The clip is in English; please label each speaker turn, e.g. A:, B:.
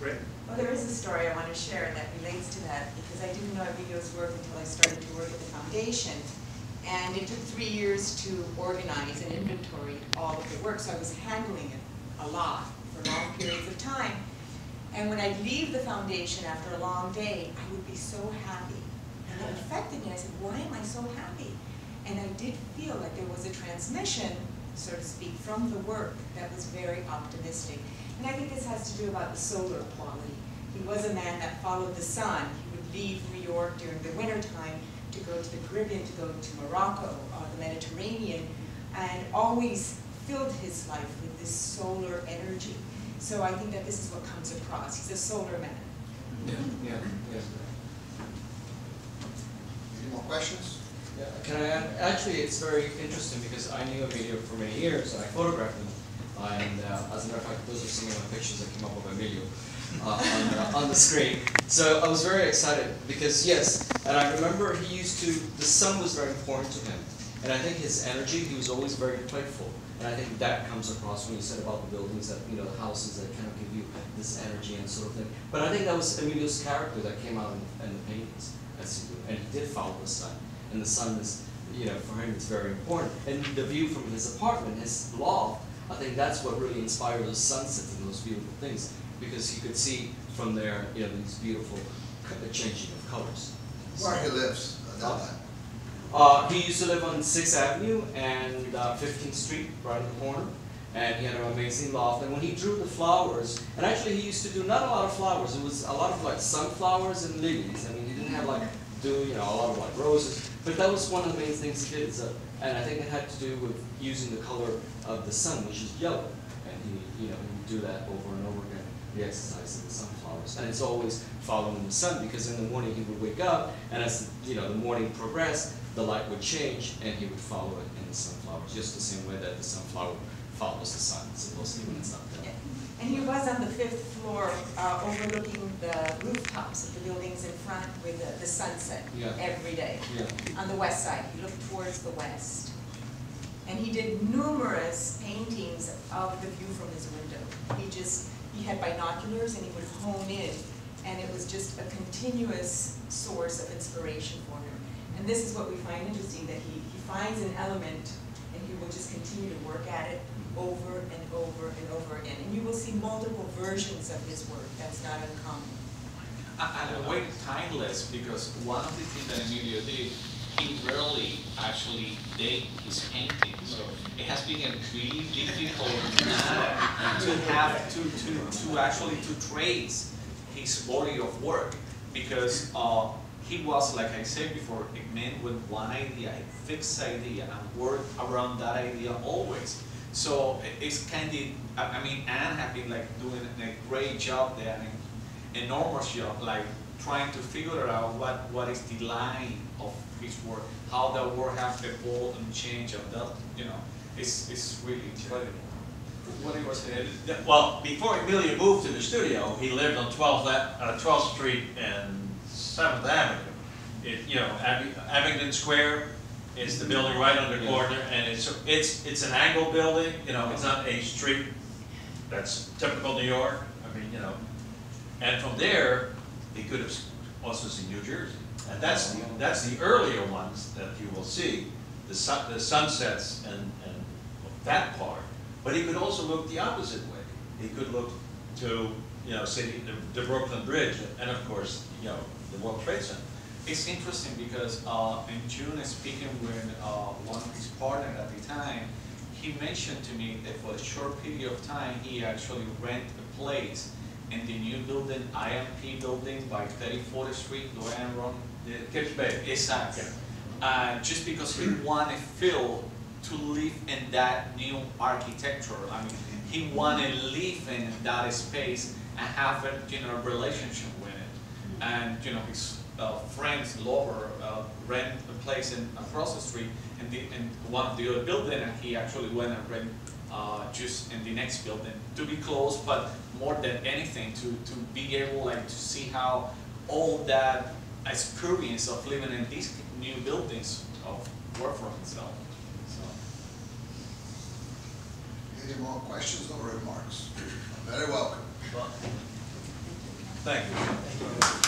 A: Great.
B: Well, there is a story I want to share that relates to that, because I didn't know Emilio's work until I started to work at the foundation. And it took 3 years to organize and inventory all of the work, so I was handling it a lot for long periods of time. And when I'd leave the foundation after a long day, I would be so happy. And it affected me. I said, why am I so happy? And I did feel like there was a transmission, so to speak, from the work that was very optimistic. And I think this has to do about the solar quality. He was a man that followed the sun. He would leave New York during the wintertime to go to the Caribbean, to go to Morocco or the Mediterranean, and always filled his life with this solar energy. So I think that this is what comes across. He's a solar man.
C: Yeah.
D: Any more questions?
C: Yeah. Can I add? Actually, it's very interesting because I knew Emilio for many years and I photographed him. And as a matter of fact, those are some of my pictures that came up of Emilio on the screen. So I was very excited because, yes, and I remember he used to, the sun was very important to him. And I think his energy, he was always very playful. And I think that comes across when you said about the buildings, that, you know, the houses that kind of give you this energy and sort of thing. But I think that was Emilio's character that came out in the paintings, and he did follow the sun. And the sun is, you know, for him it's very important. And the view from his apartment, his loft, I think that's what really inspired those sunsets and those beautiful things, because he could see from there, you know, these beautiful changing of colors.
D: Where he lives at that time?
C: He used to live on 6th Avenue and 15th Street, right in the corner. And he had an amazing loft. And when he drew the flowers, and actually he used to do not a lot of flowers, it was a lot of like sunflowers and lilies. I mean, he didn't have like, a lot of like roses. But that was one of the main things he did. And I think it had to do with using the color of the sun, which is yellow. And he would do that over and over again, the exercise of the sunflowers. And it's always following the sun, because in the morning he would wake up, and as the morning progressed, the light would change, and he would follow it in the sunflowers, just the same way that the sunflower follows the sun, supposedly, when it's up there.
B: Yeah. And he was on the 5th floor, overlooking the rooftops of the buildings in front with the sunset every day. Yeah. On the west side, he looked towards the west. And he did numerous paintings of the view from his window. He had binoculars, and he would hone in, and it was just a continuous source of inspiration for him. And this is what we find interesting, that he finds an element, and he will just continue to work at it over and over and over again. And you will see multiple versions of his work. That's not uncommon.
A: And a way timeless, because one of the things that Emilio did, he rarely actually date his paintings. So it has been a really difficult to trace his body of work, because he was, like I said before, a man with one idea, a fixed idea, and worked around that idea always. So it's kind of, I mean, Anne had been like doing a great job there, an enormous job, like trying to figure out what is the line of his work, how the work has evolved and changed, and that, it's really incredible. What he was saying.
E: Well, before Emilio moved to the studio, he lived on 12th Street and 7th Avenue. Abingdon Square is the building right on the corner, and it's an angled building. It's not a street that's typical New York. I mean, and from there he could have also seen New Jersey, and that's the earlier ones that you will see, the sunsets and that part. But he could also look the opposite way. He could look to, say the Brooklyn Bridge, and of course, the World Trade Center.
A: It's interesting because in June, speaking with one of his partners at the time, he mentioned to me that for a short period of time, he actually rented a place in the new building, IMP building by 34th Street, the way I'm wrong.
E: Kips Bay.
A: Exactly. Yeah. Just because he wanted Phil to live in that new architecture. I mean, he wanted to live in that space and have a relationship with it. And his friends, lover, rent a place across the street in one of the other buildings, and he actually went and rent just in the next building to be close, but more than anything to be able to see how all that experience of living in these new buildings work for himself.
D: Any more questions or remarks? Very welcome.
E: Thank you.
F: Thank you.